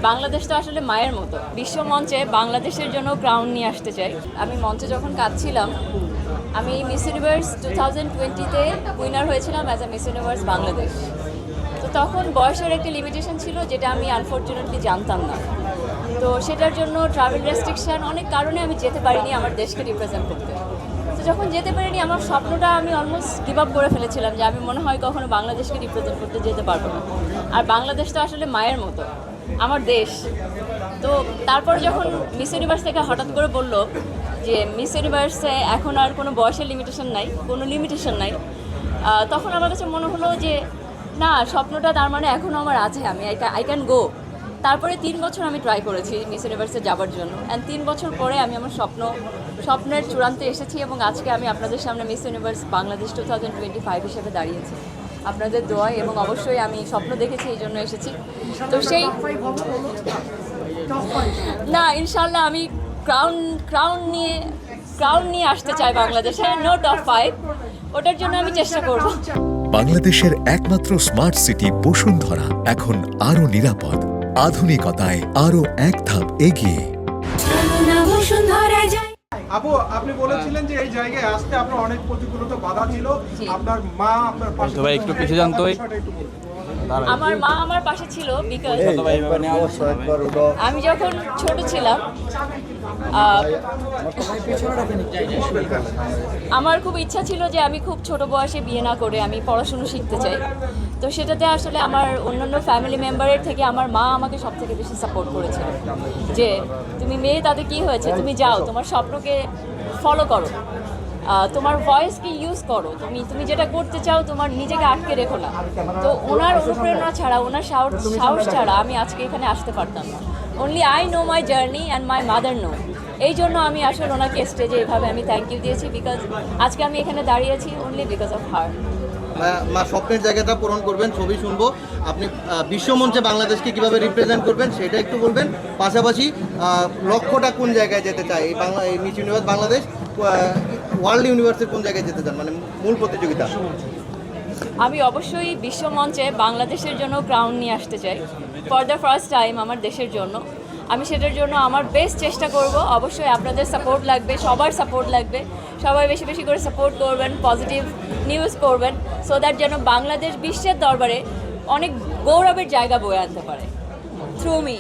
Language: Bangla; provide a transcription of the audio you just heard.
বাংলাদেশ তো আসলে মায়ের মতো। বিশ্ব মঞ্চে বাংলাদেশের জন্য ক্রাউন নিয়ে আসতে চাই। আমি মঞ্চে যখন কাঁদছিলাম, আমি মিস ইউনিভার্স 2020-তে উইনার হয়েছিলাম as a miss universe Bangladesh. তো তখন বয়সের একটা লিমিটেশন ছিল, যেটা আমি আনফর্চুনেটলি জানতাম না। তো সেটার জন্য ট্রাভেল রেস্ট্রিকশন, অনেক কারণে আমি যেতে পারিনি আমার দেশকে রিপ্রেজেন্ট করতে। তো যখন যেতে পারিনি, আমার স্বপ্নটা আমি অলমোস্ট গিভ আপ করে ফেলেছিলাম যে আমি মনে হয় কখনো বাংলাদেশকে রিপ্রেজেন্ট করতে যেতে পারবো না। আর বাংলাদেশ তো আসলে মায়ের মতো, আমার দেশ। তো তারপর যখন মিস ইউনিভার্স থেকে হঠাৎ করে বলল যে মিস ইউনিভার্সে এখন আর কোনো বয়সের লিমিটেশন নাই, কোনো লিমিটেশন নাই, তখন আমার কাছে মনে হলো যে না, স্বপ্নটা তার মানে এখনও আমার আছে, আমি আই ক্যান গো। তারপরে 3 বছর আমি ট্রাই করেছি মিস ইউনিভার্সে যাবার জন্য, অ্যান্ড 3 বছর পরে আমি আমার স্বপ্নের চূড়ান্তে এসেছি, এবং আজকে আমি আপনাদের সামনে মিস ইউনিভার্স বাংলাদেশ 2025 হিসেবে দাঁড়িয়েছি আপনাদের দোয়ায়, এবং অবশ্যই আমি স্বপ্ন দেখেছি, এই জন্য এসেছি। তো সেই না, ইনশাল্লাহ আমি ক্রাউন নিয়ে আসতে চাই বাংলাদেশে। নো টপ 5, ওটার জন্য আমি চেষ্টা করব। বাংলাদেশের একমাত্র স্মার্ট সিটি বসুন্ধরা এখন আরো নিরাপদ, আধুনিকতায় আরো এক ধাপ এগিয়ে। আপু, আপনি বলেছিলেন যে এই জায়গায় আসতে আপনার অনেক প্রতিকূলতা বাধা ছিল, আপনার মা আপনার পাশে ভাই একটু পিছিয়ে যান তো। আমার মা আমার পাশে ছিল, বিকজ আমি যখন ছোট ছিলাম আমার খুব ইচ্ছা ছিল যে আমি খুব ছোট বয়সে বিয়ে না করে আমি পড়াশুনো শিখতে চাই। তো সেটাতে আসলে আমার অন্যান্য ফ্যামিলি মেম্বারের থেকে আমার মা আমাকে সব থেকে বেশি সাপোর্ট করেছিল, যে তুমি মেয়ে, তাতে কি হয়েছে, তুমি যাও, তোমার স্বপ্নকে ফলো করো, তোমার ভয়েসকে ইউজ করো, তুমি যেটা করতে চাও, তোমার নিজেকে আটকে রেখো না। তো ওনার অনুপ্রেরণা ছাড়া, ওনার সাহস ছাড়া আমি আজকে এখানে আসতে পারতাম না। Only I know my journey and my mother know. এই জন্য আমি আসলে ওনাকে স্টেজে এভাবে আমি থ্যাংক ইউ দিয়েছি, বিকজ আজকে আমি এখানে দাঁড়িয়েছি অনলি বিকজ অফ হার। মা স্বপ্নের জায়গাটা পূরণ করবেন, ছবি শুনবো। আপনি বিশ্বমঞ্চে বাংলাদেশকে কিভাবে রিপ্রেজেন্ট করবেন সেটা একটু বলবেন। পাশাপাশি লক্ষ্যটা কোন জায়গায় যেতে চায় এই মিস ইউনিভার্স বাংলাদেশ, ওয়ার্ল্ড ইউনিভার্সের কোন জায়গায় যেতে চান, মানে মূল প্রতিযোগিতা? আমি অবশ্যই বিশ্বমঞ্চে বাংলাদেশের জন্য ক্রাউন নিয়ে আসতে চাই, ফর দ্য ফার্স্ট টাইম আমার দেশের জন্য। আমি সেটার জন্য আমার বেস্ট চেষ্টা করব। অবশ্যই আপনাদের সাপোর্ট লাগবে, সবার সাপোর্ট লাগবে। সবাই বেশি বেশি করে সাপোর্ট করবেন, পজিটিভ নিউজ করবেন, সো দ্যাট যেন বাংলাদেশ বিশ্বের দরবারে অনেক গৌরবের জায়গা বয়ে আনতে পারে থ্রু মি।